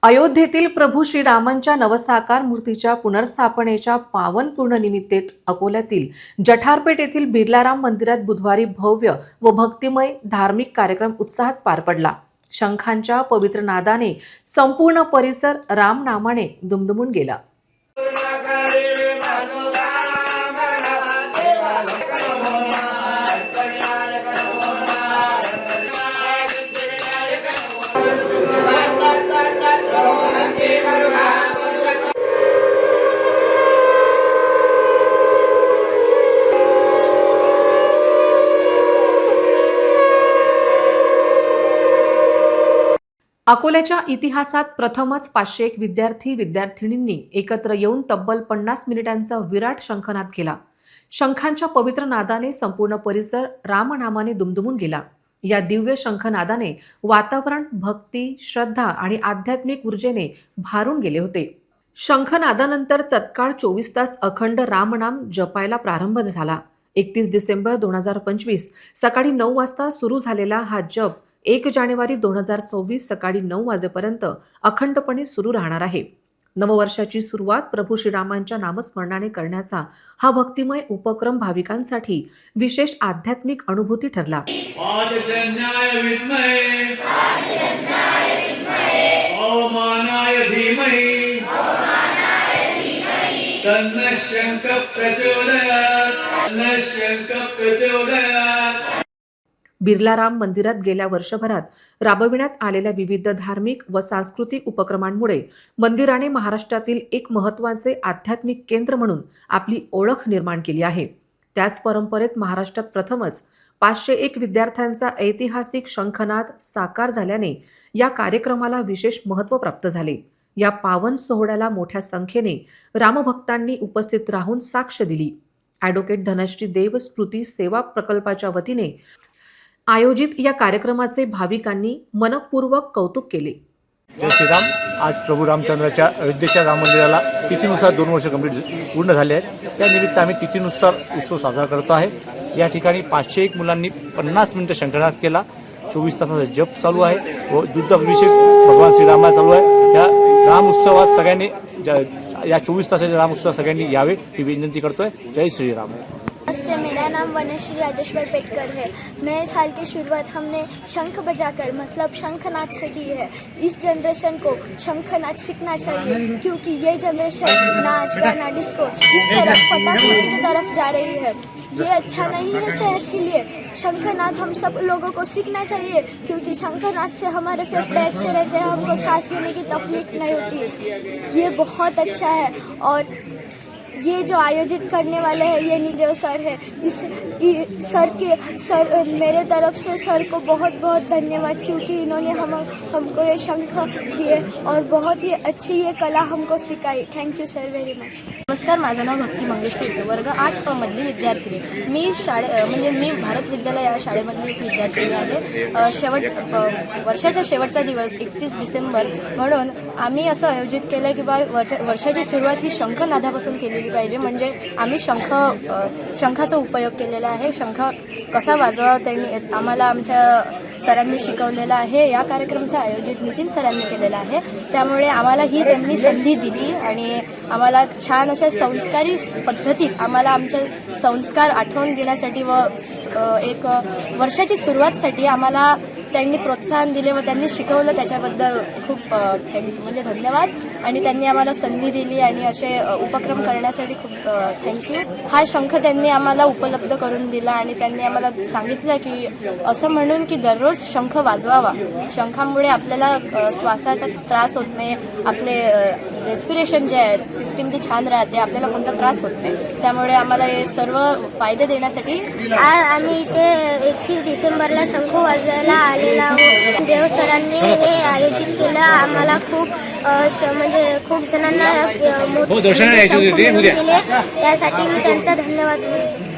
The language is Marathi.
अयोध्येतील प्रभू श्रीरामांच्या नवसाकार मूर्तीच्या पुनर्स्थापनेच्या पावन पूर्णनिमित्तेत अकोल्यातील जठारपेठ येथील बिर्लाराम मंदिरात बुधवारी भव्य व भक्तिमय धार्मिक कार्यक्रम उत्साहात पार पडला। शंखांच्या पवित्र नादाने संपूर्ण परिसर रामनामाने दुमदुमून गेला। अकोल्याच्या इतिहासात प्रथमच 501 विद्यार्थी-विद्यार्थिनींनी एकत्र येऊन तब्बल 50 मिनिटांचा विराट शंखनाद केला। शंखांच्या पवित्र नादाने संपूर्ण परिसर रामनामाने दुमदुमून गेला। या दिव्य शंखनादाने वातावरण भक्ती, श्रद्धा आणि आध्यात्मिक ऊर्जेने भारून गेले होते। शंखनादानंतर तत्काळ 24 तास अखंड रामनाम जपायला प्रारंभ झाला। 31 डिसेंबर 2025 सकाळी 9 वाजता सुरू झालेला हा जप 1 जानेवारी 2026 सकाळी 9 वाजेपर्यंत अखंडपणे सुरू राहणार आहे। नववर्षाची सुरुवात प्रभू श्रीरामांच्या नामस्मरणाने करण्याचा हा भक्तिमय उपक्रम भाविकांसाठी विशेष आध्यात्मिक अनुभूती ठरला। बिर्लाराम मंदिरात गेल्या वर्षभरात राबविण्यात आलेल्या विविध धार्मिक व सांस्कृतिक उपक्रमांमुळे मंदिराने महाराष्ट्रातील एक महत्त्वाचे आध्यात्मिक केंद्र म्हणून आपली ओळख निर्माण केली आहे। त्याच परंपरेत महाराष्ट्रात प्रथमच 501 विद्यार्थ्यांचा ऐतिहासिक शंखनाद साकार झाल्याने या कार्यक्रमाला विशेष महत्त्व प्राप्त झाले। या पावन सोहळ्याला मोठ्या संख्येने रामभक्तांनी उपस्थित राहून साक्ष दिली। ॲडव्होकेट धनश्री देव स्मृती सेवा प्रकल्पाच्या वतीने आयोजित या कार्यक्रमाचे भाविकांनी मनपूर्वक कौतुक केले। जय श्रीराम। आज प्रभू रामचंद्राच्या अयोध्येच्या राम मंदिराला तिथीनुसार 2 वर्ष पूर्ण झाले आहेत। त्यानिमित्त आम्ही तिथीनुसार उत्सव साजरा करतो आहे। या ठिकाणी 501 मुलांनी 50 मिनिटं शंखनाद केला। 24 तासाचा जप चालू आहे व दुग्धाभिषेक भगवान श्रीरामाला चालू आहे। या राम उत्सवात सगळ्यांनी या 24 तासाच्या राम उत्सवात सगळ्यांनी यावे ही विनंती करतोय। जय श्रीराम। नमस्ते, मेरा नाम वनश्री राजेश्वर पेटकर है। नए साल की शुरुआत हमने शंख बजाकर मतलब शंखनाद से की है। इस जनरेशन को शंखनाद सीखना चाहिए क्योंकि ये जनरेशन नाच गाना डिस्को इस तरफ फटाखों की तरफ जा रही है। ये अच्छा नहीं है सेहत के लिए। शंखनाद हम सब लोगों को सीखना चाहिए क्योंकि शंखनाद से हमारे फेफड़े अच्छे रहते हैं, हमको सांस लेने की तकलीफ नहीं होती। ये बहुत अच्छा है और ये जो आयोजित करने वाले हैं ये निदेव सर है। इस सर मेरे तरफ से सर को बहुत बहुत धन्यवाद क्योंकि इन्होंने हमको ये शंख दिए और बहुत ही अच्छी ये कला हमको सिखाई। Thank you sir very much. नमस्कार, माझं नाव भक्ती मंगेश तिर्वे, वर्ग 8 मधली विद्यार्थिनी। मी भारत विद्यालय या शाळेमधली एक विद्यार्थिनी आहे। वर्षाचा शेवटचा दिवस 31 डिसेंबर म्हणून आम्ही असं आयोजित केलं की वर्षाची सुरुवात ही शंखनादापासून केलेली पाहिजे। म्हणजे आम्ही शंखाचा उपयोग केलेला आहे। शंख कसा वाजवावा त्यांनी आम्हाला आमच्या सरांनी शिकवलेलं आहे। या कार्यक्रमाचं आयोजित नितीन सरांनी केलेलं आहे। त्यामुळे आम्हाला ही त्यांनी संधी दिली आणि आम्हाला छान अशा संस्कारी पद्धतीत आम्हाला आमचे संस्कार आठवण देण्यासाठी व एक वर्षाची सुरुवातसाठी आम्हाला त्यांनी प्रोत्साहन दिले व त्यांनी शिकवलं त्याच्याबद्दल खूप म्हणजे धन्यवाद। आणि त्यांनी आम्हाला संधी दिली आणि असे उपक्रम करण्यासाठी खूप थँक्यू। हा शंख त्यांनी आम्हाला उपलब्ध करून दिला आणि त्यांनी आम्हाला सांगितलं की असं म्हणून की दररोज शंख वाजवावा। शंखामुळे आपल्याला श्वासाचा त्रास होत नाही, आपले रेस्पिरेशन जे आहे सिस्टीम ती छान राहते, आपल्याला कोणता त्रास होत नाही। त्यामुळे आम्हाला हे सर्व फायदे देण्यासाठी आज आम्ही इथे 31 डिसेंबरला शंख वाजवायला आलेला आहोत। देव सरांनी हे आयोजित केलं। आम्हाला खूप म्हणजे खूप जणांना मोठे दिले, त्यासाठी मी त्यांचा धन्यवाद करतो।